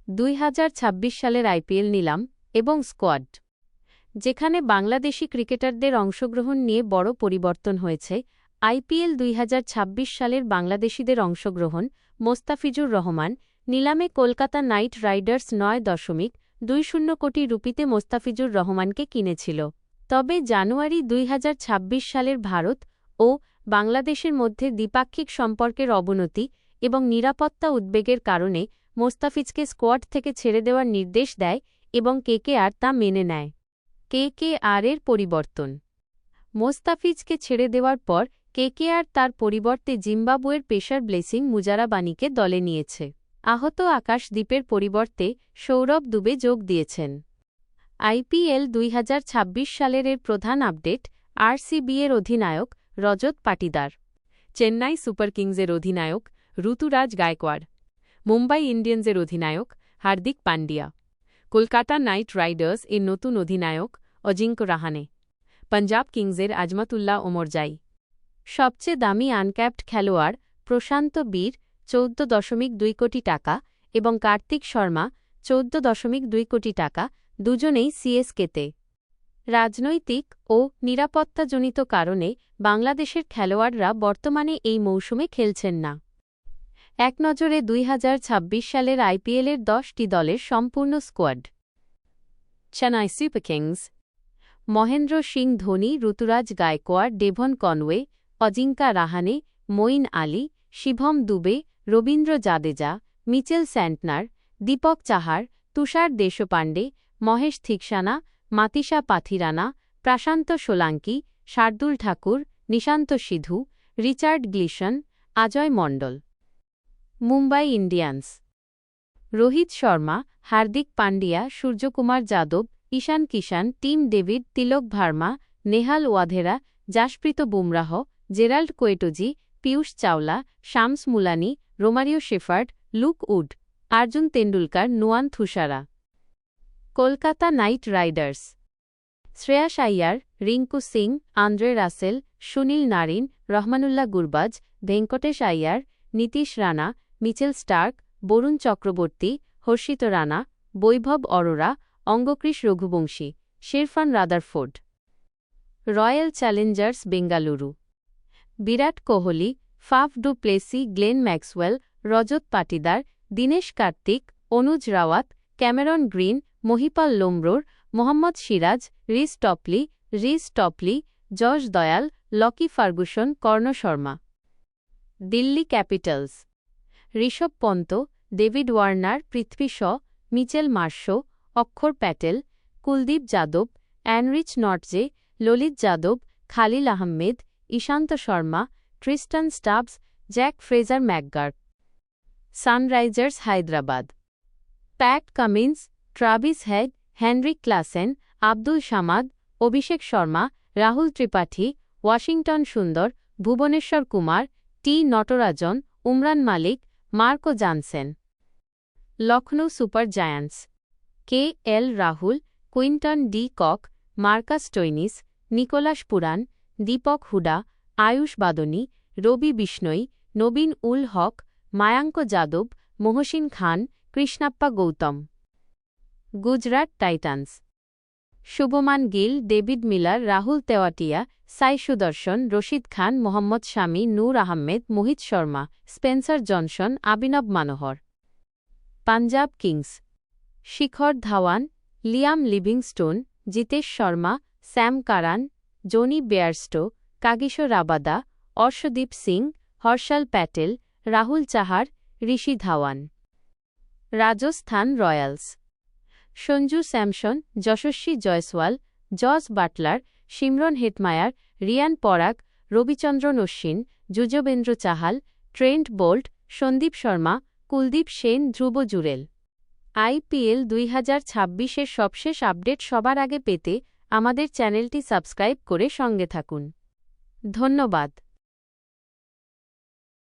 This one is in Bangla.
2026 সালের আইপিএল নিলাম এবং স্কোয়াড। যেখানে বাংলাদেশি ক্রিকেটারদের অংশগ্রহণ নিয়ে বড় পরিবর্তন হয়েছে। আইপিএল 2026 সালের বাংলাদেশিদের অংশগ্রহণ। মোস্তাফিজুর রহমান নিলামে কলকাতা নাইট রাইডার্স 9.20 কোটি রুপিতে মোস্তাফিজুর রহমানকে কিনেছিল। তবে জানুয়ারি 2026 সালের ভারত ও বাংলাদেশের মধ্যে দ্বিপাক্ষিক সম্পর্কের অবনতি এবং নিরাপত্তা উদ্বেগের কারণে মোস্তাফিজকে স্কোয়াড থেকে ছেড়ে দেওয়ার নির্দেশ দেয় এবং কেকেআর তা মেনে নেয়। কেকেআরের পরিবর্তন। মোস্তাফিজকে ছেড়ে দেওয়ার পর কেকেআর তার পরিবর্তে জিম্বাবুয়ের পেসার ব্লেসিং মুজারাবানিকে দলে নিয়েছে। আহত আকাশদীপের পরিবর্তে সৌরভ দুবে যোগ দিয়েছেন। আইপিএল 2026 সালের প্রধান আপডেট। আরসিবি-এর অধিনায়ক রজত পাটিদার, চেন্নাই সুপার কিংসের অধিনায়ক ঋতুরাজ গায়কোয়াড়, মুম্বাই ইন্ডিয়ান্সের অধিনায়ক হার্দিক পান্ডিয়া, কলকাতা নাইট রাইডার্স এর নতুন অধিনায়ক অজিঙ্ক্য রাহানে, পাঞ্জাব কিংসের আজমাতুল্লাহ ওমরজাই। সবচেয়ে দামি আনক্যাপড খেলোয়াড় প্রশান্ত বীর 14.2 কোটি টাকা এবং কার্তিক শর্মা 14.2 কোটি টাকা, দুজনেই সিএসকেতে। রাজনৈতিক ও নিরাপত্তাজনিত কারণে বাংলাদেশের খেলোয়াড়রা বর্তমানে এই মৌসুমে খেলছেন না। এক নজরে 2026 সালের আইপিএলের 10টি দলের সম্পূর্ণ squad. Chennai super kings: Mahendra Singh Dhoni, Ruturaj Gaikwad, Devon Conway, Ajinkya Rahane, Moeen Ali, Shivam Dube, Ravindra Jadeja, Mitchell Santner, Deepak Chahar, Tushar Deshpande, Maheesh Theekshana, Matheesha Pathirana, Prashant Solanki, Shardul Thakur, Nishant Sindhu, Richard Gleeson, Ajay Mandal. Mumbai Indians: Rohit Sharma, Hardik Pandya, Suryakumar Yadav, Ishan Kishan, Tim David, Tilak Varma, Nehal Wadhera, Jasprit Bumrah, Gerald Coetzee, Piyush Chawla, Shams Mulani, Romario Shepherd, look would, Arjun Tendulkar, Nuwan Thushara. Kolkata knight riders: Shreyas Iyer, Rinku Singh, Andre Russell, Sunil Narine, Rahmanullah Gurbaz, Venkatesh Iyer, Nitish Rana, Mitchell Starc, Varun Chakravarthy, Harshit Rana, Vaibhav Arora, Angkrish Raghuvanshi, Sherfane Rutherford. Royal challengers Bengaluru: Virat Kohli, Faf du Plessis, Glenn Maxwell, Rajat Patidar, Dinesh Karthik, Anuj Rawat, Cameron Green, Mahipal Lomror, Mohammed Siraj, Reece Topley, Yash Dayal, Lockie Ferguson, Karn Sharma. Delhi capitals: Rishabh Pant, David Warner, Prithvi Shaw, Mitchell Marsh, Axar Patel, Kuldeep Yadav, Anrich Nortje, Lalit Yadav, Khaleel Ahmed, Ishant Sharma, Tristan Stubbs, Jake Fraser McGurk. Sunrisers Hyderabad: Pat Cummins, Travis Head, Heinrich Klaasen, Abdul Samad, Abhishek Sharma, Rahul Tripathi, Washington Sundar, Bhuvneshwar Kumar, T Natarajan, Umran Malik, Marco Jansen. Lucknow super giants: K L Rahul, Quinton de Kock, Marcus Stoinis, Nicholas Pooran, Deepak Hooda, Ayush Badoni, Ravi Bishnoi, নবীন উল হক, মায়াঙ্ক যাদব, মহসিন খান, Krishnappa Gowtham. Gujarat titans: Shubman Gill, David Miller, Rahul Tewatia, Sai Sudharsan, Rashid Khan, Mohammed Shami, Noor Ahmad, Mohit Sharma, Spencer Johnson, আবিনব Manohar. Punjab kings: Shikhar Dhawan, Liam Livingstone, Jitesh Sharma, Sam Curran, Jonny Bairstow, Kagiso Rabada, Arshdeep Singh, Harshal Patel, Rahul Chahar, Rishi Dhawan. Rajasthan royals: Sanju Samson, Yashasvi Jaiswal, Jos Buttler, Shimron Hetmyer, Riyan Parag, Ravichandran Ashwin, Yuzvendra Chahal, Trent Boult, Sandeep Sharma, Kuldeep Sen, ধ্রুব জুরেল। আইপিএল 2026-এর সবশেষ আপডেট সবার আগে পেতে আমাদের চ্যানেলটি সাবস্ক্রাইব করে সঙ্গে থাকুন। ধন্যবাদ।